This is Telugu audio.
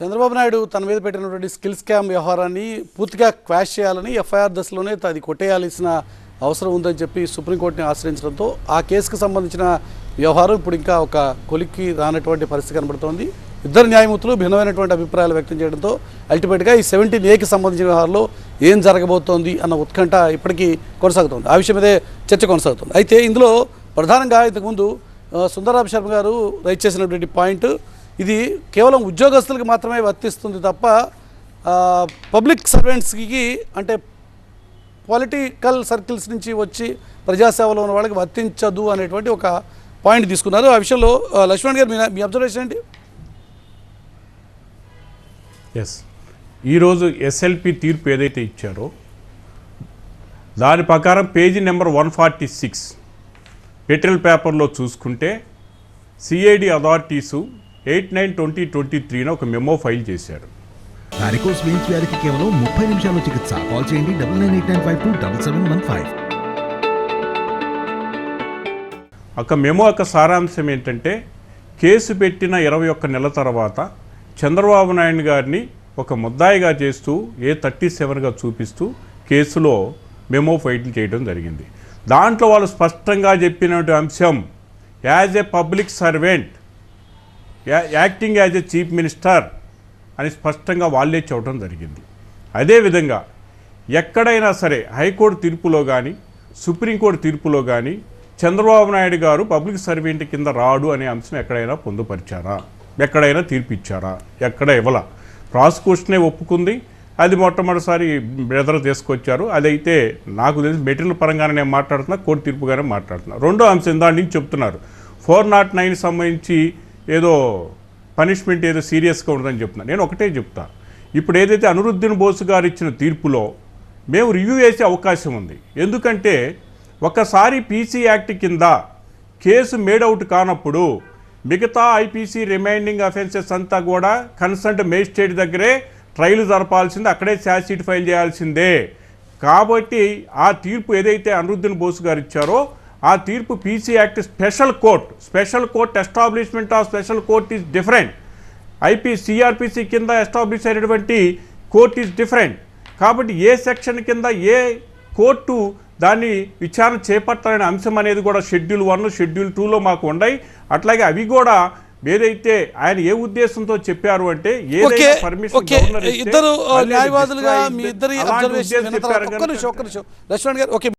చంద్రబాబు నాయుడు తన మీద పెట్టినటువంటి స్కిల్ స్కామ్ వ్యవహారాన్ని పూర్తిగా క్వాష్ చేయాలని ఎఫ్ఐఆర్ దశలోనే అది కొట్టేయాల్సిన అవసరం ఉందని చెప్పి సుప్రీంకోర్టుని ఆశ్రయించడంతో ఆ కేసుకు సంబంధించిన వ్యవహారం ఇప్పుడు ఇంకా ఒక కొలిక్కి రానటువంటి పరిస్థితి కనబడుతోంది. ఇద్దరు న్యాయమూర్తులు భిన్నమైనటువంటి అభిప్రాయాలు వ్యక్తం చేయడంతో అల్టిమేట్గా ఈ 17A సంబంధించిన వ్యవహారంలో ఏం జరగబోతోంది అన్న ఉత్కంఠ ఇప్పటికీ కొనసాగుతోంది. ఆ విషయం మీదే చర్చ కొనసాగుతుంది. అయితే ఇందులో ప్రధానంగా ఇంతకుముందు సుందరరాం శర్మ గారు రైజ్ చేసినటువంటి పాయింట్, ఇది కేవలం ఉద్యోగస్తులకు మాత్రమే వర్తిస్తుంది తప్ప పబ్లిక్ సర్వెంట్స్కి అంటే పొలిటికల్ సర్కిల్స్ నుంచి వచ్చి ప్రజాసేవలో ఉన్న వాళ్ళకి వర్తించదు అనేటువంటి ఒక పాయింట్ తీసుకున్నారు. ఆ విషయంలో లక్ష్మణ్ గారు మీ అబ్జర్వేషన్ ఏంటి? ఈరోజు ఎస్ఎల్పి తీర్పు ఏదైతే ఇచ్చారో దాని ప్రకారం పేజీ నెంబర్ 146 మెటీరియల్ పేపర్లో చూసుకుంటే సిఐడి అథారిటీసు 8/9/2023 ఒక మెమో ఫైల్ చేశారు. వారికోస్ వెయిన్స్ వ్యాధికి కేవలం 30 నిమిషాల్లో చికిత్స. కాల్ చేయండి 9989527715. ఒక మెమో యొక్క సారాంశం ఏంటంటే, కేసు పెట్టిన 21 నెలల తర్వాత చంద్రబాబు నాయుడు గారిని ఒక ముద్దాయిగా చేస్తూ A37గా చూపిస్తూ కేసులో మెమో ఫైల్ చేయడం జరిగింది. దాంట్లో వాళ్ళు స్పష్టంగా చెప్పినటువంటి అంశం, as a public servant acting as a chief minister అని స్పష్టంగా వాళ్ళే చెప్పడం జరిగింది. అదేవిధంగా ఎక్కడైనా సరే హైకోర్టు తీర్పులో కానీ సుప్రీంకోర్టు తీర్పులో కానీ చంద్రబాబు నాయుడు గారు పబ్లిక్ సర్వెంట్ కింద రాడు అనే అంశం ఎక్కడైనా పొందుపరిచారా? ఎక్కడైనా తీర్పు ఇచ్చారా? ఎక్కడ ఇవ్వాల. ప్రాసిక్యూషనే ఒప్పుకుంది. అది మొట్టమొదటిసారి బ్రదర్ తీసుకొచ్చారు. అదైతే నాకు తెలిసి మెటీరియల్ పరంగానే నేను మాట్లాడుతున్నా, కోర్టు తీర్పుగానే మాట్లాడుతున్నా. రెండో అంశం దాని నుంచి చెప్తున్నారు, 409 సంబంధించి ఏదో పనిష్మెంట్ ఏదో సీరియస్గా ఉంటుందని చెప్తున్నారు. నేను ఒకటే చెప్తా, ఇప్పుడు ఏదైతే అనిరుద్దీన్ బోస్ గారు ఇచ్చిన తీర్పులో మేము రివ్యూ చేసే అవకాశం ఉంది. ఎందుకంటే ఒకసారి పీసీ యాక్ట్ కింద కేసు మేడౌట్ కానప్పుడు మిగతా ఐపీసీ రిమైండింగ్ అఫెన్సెస్ అంతా కూడా కన్సర్న్డ్ మేజిస్ట్రేట్ దగ్గరే ట్రయల్ జరపాల్సిందే, అక్కడే ఛార్జ్ షీట్ ఫైల్ చేయాల్సిందే. కాబట్టి ఆ తీర్పు ఏదైతే అనిరుద్దీన్ బోస్ గారు ఇచ్చారో ఆ తీర్పు PC act special court establishment of special court is different. CrPC కింద ఎస్టాబ్లిష్ అయినటువంటి కోర్ట్ ఈజ్ డిఫరెంట్. కాబట్టి ఏ సెక్షన్ కింద ఏ కోర్టు దాన్ని విచారణ చేపట్టాలనే అంశం అనేది కూడా షెడ్యూల్ 1, షెడ్యూల్ 2లో మాకు ఉన్నాయి. అట్లాగే అవి కూడా ఏదైతే ఆయన ఏ ఉద్దేశంతో చెప్పారు అంటే, ఏదైనా పర్మిషన్ ఇద్దరు న్యాయవాదులుగా మీ ఇద్దరి అబ్జర్వేషన్ లక్ష్మణ్ గారు